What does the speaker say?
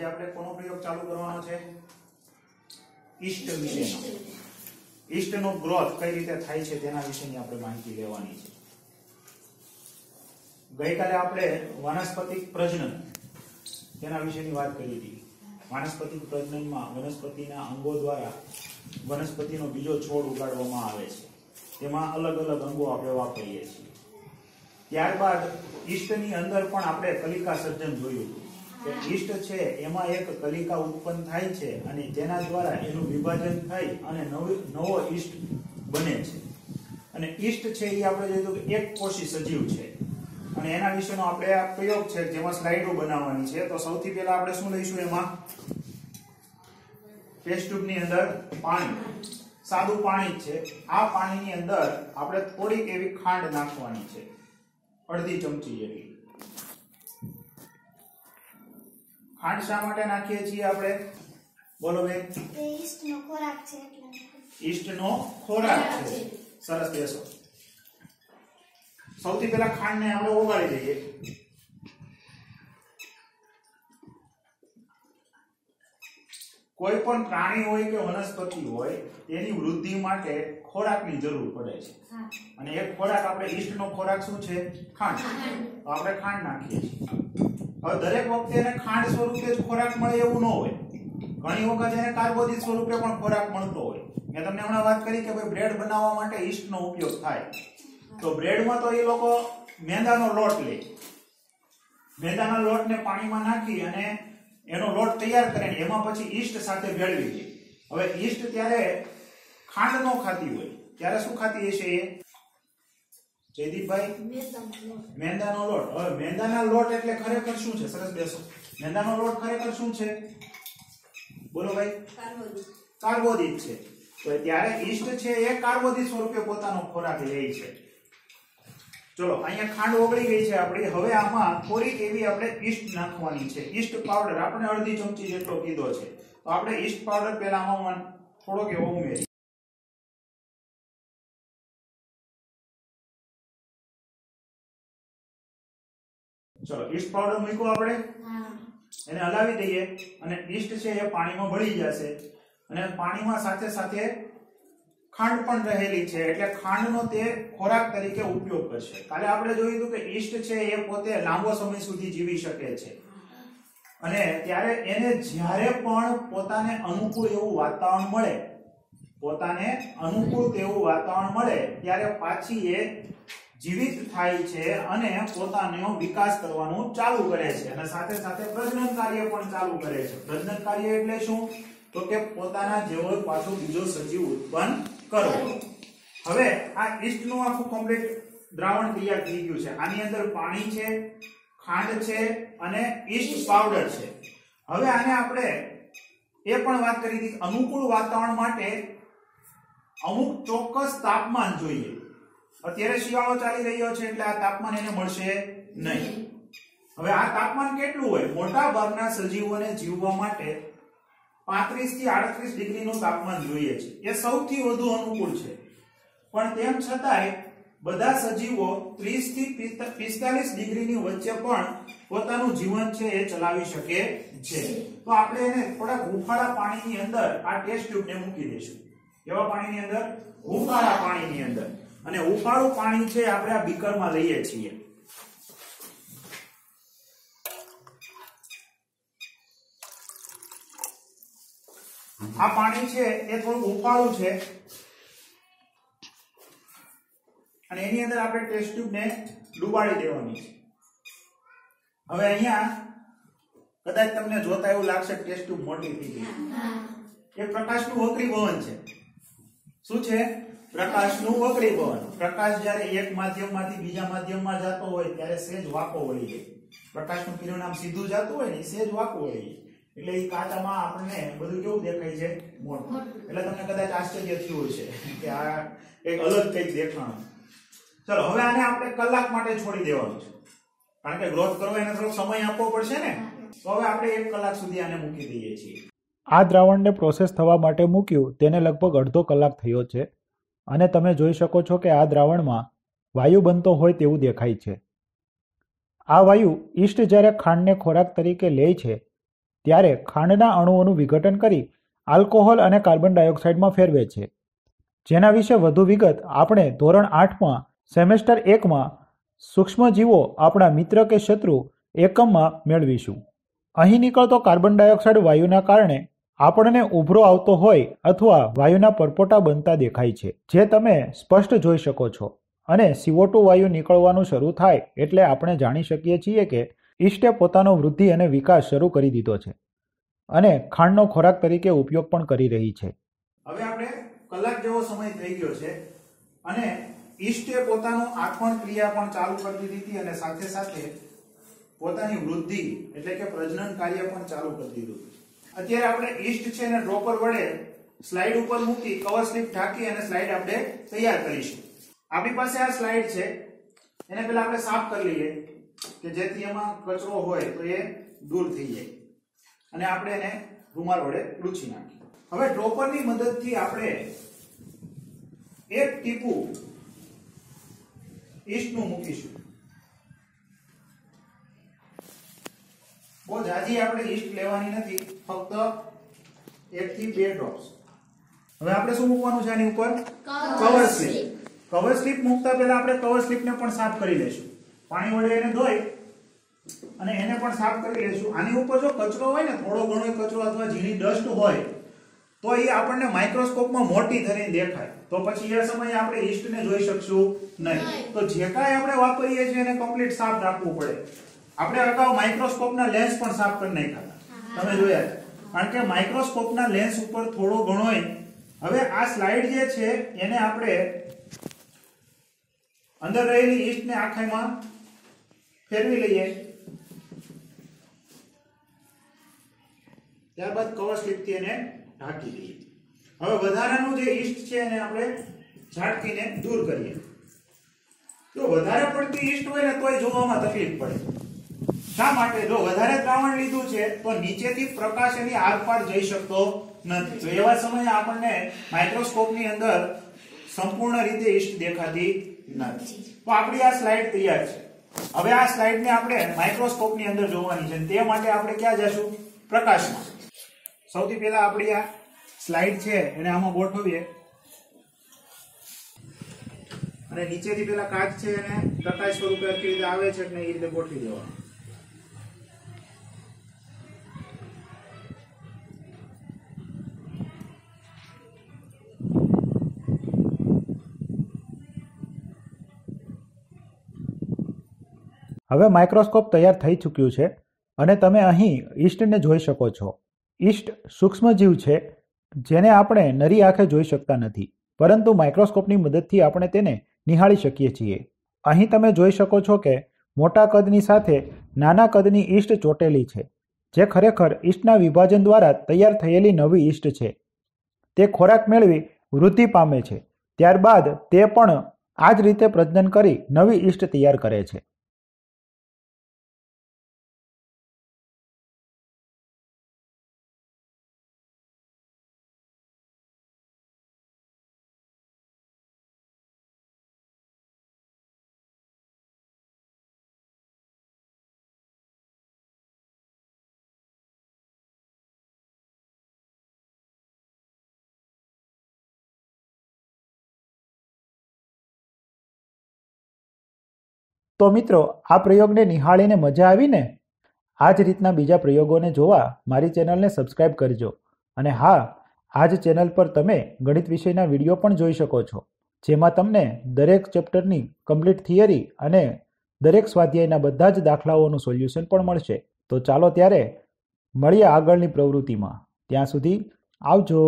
આજે આપણે કોનો પ્રયોગ ચાલુ કરવાનો છે? ઈસ્ટ વિશેનો. ઈસ્ટનો ગ્રોથ કઈ રીતે થાય છે તેના વિશેની આપણે માહિતી લેવાની છે. ગઈકાલે આપણે વાનસ્પતિક પ્રજનન તેના વિશેની વાત કરી હતી. વાનસ્પતિક પ્રજનનમાં વનસ્પતિના અંગો દ્વારા વનસ્પતિનો બીજો છોડ ઉગાડવામાં આવે છે. તેમાં અલગ અલગ અંગો આપણે વાપરીએ છીએ. ત્યારબાદ ઈસ્ટની અંદર પણ આપણે કલિકા સર્જન જોયું હતું કે ઈસ્ટ છે એમાં એક કલિકા ઉત્પન્ન થાય છે અને તેના દ્વારા એનું વિભાજન થઈ અને નવો ઈસ્ટ બને છે. અને ઈસ્ટ છે એ આપણે જોયું કે એક કોષી સજીવ છે અને એના વિશેનો આપણે આ પ્રયોગ છે જેમાં સ્લાઇડો બનાવવાની છે. તો સૌથી પહેલા આપણે શું લઈશું? એમાં ટેસ્ટ ટ્યુબની અંદર પાણી, સાદું પાણી જ છે. આ પાણીની અંદર આપણે થોડીક એવી ખાંડ નાખવાની છે, અડધી ચમચી જેટલી. ખાંડ શા માટે નાખીએ છીએ આપણે? બોલો બેન. ઈસ્ટનો ખોરાક છે એટલે. ઈસ્ટનો ખોરાક છે. સરસ, બેસો. સૌથી પહેલા ખાંડને આપણે ઓગાળી દઈએ. કોઈ પણ પ્રાણી હોય કે વનસ્પતિ હોય તેની વૃદ્ધિ માટે ખોરાકની જરૂર પડે છે અને એક ખોરાક આપણે ઈસ્ટનો ખોરાક શું છે? ખાંડ. તો આપણે ખાંડ નાખીએ છીએ. હવે દરેક વખતે એને ખાંડ સ્વરૂપે જ ખોરાક મળે એવું ન હોય. ઘણી વખત એને કાર્બોદિત સ્વરૂપે પણ ખોરાક મળતો હોય. મેં તમને હમણાં વાત કરી કે ભાઈ બ્રેડ બનાવવા માટે ઈસ્ટનો ઉપયોગ થાય. તો બ્રેડમાં તો એ લોકો મેંદાનો લોટ લે. મેંદાના લોટને પાણીમાં નાખી અને એનો લોટ તૈયાર કરીને એમાં પછી ઈસ્ટ સાથે ભેળવી દે. હવે ઈસ્ટ ત્યારે ખાંડ નો ખાતી હોય ત્યારે શું ખાતી હશે એ? જયદીપભાઈ, મેંદાનો લોટ. હવે મેંદાના લોટ એટલે ખરેખર શું છે? સરસ, બેસો. મેંદાનો લોટ ખરેખર શું છે? બોલો ભાઈ. કાર્બોદિત છે. તો ત્યારે ઈસ્ટ છે એ કાર્બોદિત સ્વરૂપે પોતાનો ખોરાક લે છે. ચલો, અહીંયા ખાંડ ઓગળી ગઈ છે આપણી. હવે આમાં થોડીક એવી આપણે ઈસ્ટ નાખવાની છે. ઈસ્ટ પાવડર આપણે અડધી ચમચી જેટલો કીધો છે. તો આપણે ઈસ્ટ પાવડર પહેલા આમાં થોડોક એવો ઉમેરી. ચલો, ઈસ્ટ પાવડર મૂક્યો આપણે. એને હલાવી દઈએ અને ઈસ્ટ છે એ પાણીમાં ભળી જશે અને પાણીમાં સાથે સાથે ખાંડ પણ રહેલી છે એટલે ખાંડનો તે ખોરાક તરીકે ઉપયોગ કરશે. કાલે આપણે જોયું હતું કે ઈસ્ટ છે એ પોતે લાંબો સમય સુધી જીવી શકે છે અને ત્યારે એને જ્યારે પણ પોતાને અનુકૂળ એવું વાતાવરણ મળે ત્યારે પાછી એ જીવિત થાય છે અને પોતાનો વિકાસ કરવાનું ચાલુ કરે છે અને સાથે સાથે પ્રજનન કાર્ય પણ ચાલુ કરે છે. પ્રજનન કાર્ય એટલે શું? તો કે પોતાના જેવો પાછો બીજો સજીવ ઉત્પન્ન કરવો. હવે આ ઈસ્ટનું આખું કમ્પ્લીટ દ્રાવણ તૈયાર થઈ ગયું છે. આની અંદર પાણી છે, ખાંડ છે અને ઈસ્ટ પાવડર છે. હવે આને આપણે એ પણ વાત કરી હતી અનુકૂળ વાતાવરણ માટે અમુક ચોક્કસ તાપમાન જોઈએ. અત્યારે શિયાળો ચાલી રહ્યો છે એટલે આ તાપમાન એને મળશે નહીં. હવે આ તાપમાન કેટલું હોય? મોટા ભાગના સજીવોને જીવવા માટે 35 થી 38 ડિગ્રીનું તાપમાન જોઈએ છે. એ સૌથી વધુ અનુકૂળ છે. પણ તેમ છતાંય બધા સજીવો 30 થી 45 ડિગ્રીની વચ્ચે પણ પોતાનું જીવન છે એ ચલાવી શકે છે. તો આપણે એને થોડા હુંફાળા પાણીની અંદર આ ટેસ્ટ ટ્યુબને મૂકી દઈશું. કેવા પાણીની અંદર? હુંફાળા પાણીની અંદર. અને હુંફાળું પાણી છે આપણે આ બીકરમાં લઈએ છીએ. આ પાણી છે એ થોડું હુંફાળું છે અને એની અંદર આપણે ટેસ્ટ ટ્યુબને ડુબાડી દેવાની છે. હવે અહીંયા કદાચ તમને જોતા એવું લાગશે ટેસ્ટ ટ્યુબ મોટી થઈ ગઈ. એ પ્રકાશનું વક્રીભવન છે. શું છે? પ્રકાશનું વક્રીભવન. પ્રકાશ જ્યારે એક માધ્યમમાંથી બીજા માધ્યમમાં જતો હોય ત્યારે સહેજ વાંકો વળી જાય. પ્રકાશનું કિરણ આમ સીધું જતું હોય ને સહેજ વાંકો વળી જાય એટલે એ કાચામાં આપણને બધું કેવું દેખાય છે? મોટું. એટલે તમને કદાચ આશ્ચર્ય થયું હશે કે આ એક અલગ કંઈક દેખાણું. ચલો, હવે આને આપણે કલાક માટે છોડી દેવાનું છે કારણ કે ગ્રોથ કરવા એને થોડો સમય આપવો પડશે ને. તો હવે આપણે 1 કલાક સુધી આને મૂકી દઈએ છીએ. આ દ્રાવણને પ્રોસેસ થવા માટે મૂક્યું તેને લગભગ અડધો કલાક થયો છે અને તમે જોઈ શકો છો કે આ દ્રાવણમાં વાયુ બનતો હોય તેવું દેખાય છે. આ વાયુ ઈસ્ટ જ્યારે ખાંડને ખોરાક તરીકે લે છે ત્યારે ખાંડના અણુઓનું વિઘટન કરી આલ્કોહોલ અને કાર્બન ડાયોક્સાઇડમાં ફેરવે છે. જેના વિશે વધુ વિગત આપણે ધોરણ 8માં સેમેસ્ટર 1માં સૂક્ષ્મજીવો આપણા મિત્ર કે શત્રુ એકમમાં મેળવીશું. અહીં નીકળતો કાર્બન ડાયોક્સાઇડ વાયુના કારણે આપણને ઉભરો આવતો હોય અથવા વાયુના પરપોટા બનતા દેખાય છે, જે તમે સ્પષ્ટ જોઈ શકો છો. અને CO2 વાયુ નીકળવાનું શરૂ થાય એટલે આપણે જાણી શકીએ છીએ કે ઈસ્ટે પોતાનો વૃદ્ધિ અને વિકાસ શરૂ કરી દીધો છે અને ખાંડનો ખોરાક તરીકે ઉપયોગ પણ કરી રહી છે. હવે આપણે કલાક જેવો સમય થઈ ગયો છે અને ઈસ્ટે પોતાનું આત્મન ક્રિયા પણ ચાલુ કરી દીધી હતી અને સાથે સાથે પોતાની વૃદ્ધિ એટલે કે પ્રજનન કાર્ય પણ ચાલુ કરી દીધું. અત્યારે આપણે ઈસ્ટ છે ને ડ્રોપર વડે સ્લાઇડ ઉપર મૂકી કવર સ્લિપ ઢાંકી અને સ્લાઇડ આપણે તૈયાર કરીશું. આપણી પાસે આ સ્લાઇડ છે, એને પહેલા આપણે સાફ કરી લઈએ કે જેથી એમાં કચરો હોય તો એ દૂર થઈ જાય અને આપણે એને રૂમાલ વડે લૂછી નાખીએ. હવે ડ્રોપરની મદદથી આપણે એક ટીપું ઈસ્ટનું મૂકીશું. બહુ જાજી આપણે ઈસ્ટ લેવાની નથી, ફક્ત 1 થી 2 ડ્રોપ્સ. હવે આપણે શું મૂકવાનું છે આની ઉપર? Cover slip. કવર સ્લિપ મૂકતા પહેલા આપણે કવર સ્લિપને પણ સાફ કરી લેશું. પાણી વડે એને ધોઈ અને એને પણ સાફ કરી લેશું. આની ઉપર જો કચરો હોય ને, થોડો ઘણો કચરો અથવા ઝીણી ડસ્ટ હોય તો એ આપણને માઇક્રોસ્કોપમાં મોટી થઈને દેખાય, તો પછી એ સમયે આપણે ઈસ્ટને જોઈ શકશું નહીં. તો જે કાંઈ આપણે વાપરીએ છીએ એને કમ્પ્લીટ સાફ રાખવું પડે. આપણે અગાઉ માઇક્રોસ્કોપના લેન્સ પણ સાફ કરી નાખ્યા, તમે જોયા, કારણ કે માઇક્રોસ્કોપના લેન્સ ઉપર થોડો ઘણોય. હવે આ સ્લાઇડ જે છે એને આપણે અંદર રહેલી ઈસ્ટને આખામાં ફેરવી લઈએ. ત્યારબાદ કવર સ્લિપથી એને ઢાંકી દઈએ. હવે વધારાનું જે ઈસ્ટ છે એને આપણે ઝાટકીને દૂર કરીએ. જો વધારે પડતી ઈસ્ટ હોય ને તોય જોવામાં તકલીફ પડે. શા માટે? જો વધારે દ્રાવણ લીધું છે તો નીચેથી પ્રકાશ એની આરપાર જઈ શકતો નથી. તો એવા સમયે આપણને માઇક્રોસ્કોપની અંદર સંપૂર્ણ રીતે ઈસ્ટ દેખાતી નથી. તો આપણી આ સ્લાઇડ તૈયાર છે. હવે આ સ્લાઇડને આપણે માઇક્રોસ્કોપની અંદર જોવાની છે. તે માટે આપણે ક્યાં જશું? પ્રકાશમાં. સૌથી પહેલા આપણી આ સ્લાઇડ છે એને આમાં ગોઠવીએ અને નીચેથી પેલા કાચ છે એને પ્રકાશ સ્વરૂપે કઈ રીતે આવે છે ને એ રીતે ગોઠવી દેવાનું. હવે માઇક્રોસ્કોપ તૈયાર થઈ ચૂક્યું છે અને તમે અહીં ઈસ્ટને જોઈ શકો છો. ઈસ્ટ સૂક્ષ્મજીવ છે જેને આપણે નરી આંખે જોઈ શકતા નથી, પરંતુ માઇક્રોસ્કોપની મદદથી આપણે તેને નિહાળી શકીએ છીએ. અહીં તમે જોઈ શકો છો કે મોટા કદની સાથે નાના કદની ઈસ્ટ ચોટેલી છે, જે ખરેખર ઈસ્ટના વિભાજન દ્વારા તૈયાર થયેલી નવી ઈસ્ટ છે. તે ખોરાક મેળવી વૃદ્ધિ પામે છે, ત્યારબાદ તે પણ આ જ રીતે પ્રજનન કરી નવી ઈસ્ટ તૈયાર કરે છે. તો મિત્રો, આ પ્રયોગને નિહાળીને મજા આવી ને? આ જ રીતના બીજા પ્રયોગોને જોવા મારી ચેનલને સબસ્ક્રાઇબ કરજો. અને હા, આ જ ચેનલ પર તમે ગણિત વિષયના વિડીયો પણ જોઈ શકો છો, જેમાં તમને દરેક ચેપ્ટરની કમ્પ્લીટ થિયરી અને દરેક સ્વાધ્યાયના બધા જ દાખલાઓનું સોલ્યુશન પણ મળશે. તો ચાલો ત્યારે મળીએ આગળની પ્રવૃત્તિમાં. ત્યાં સુધી આવજો.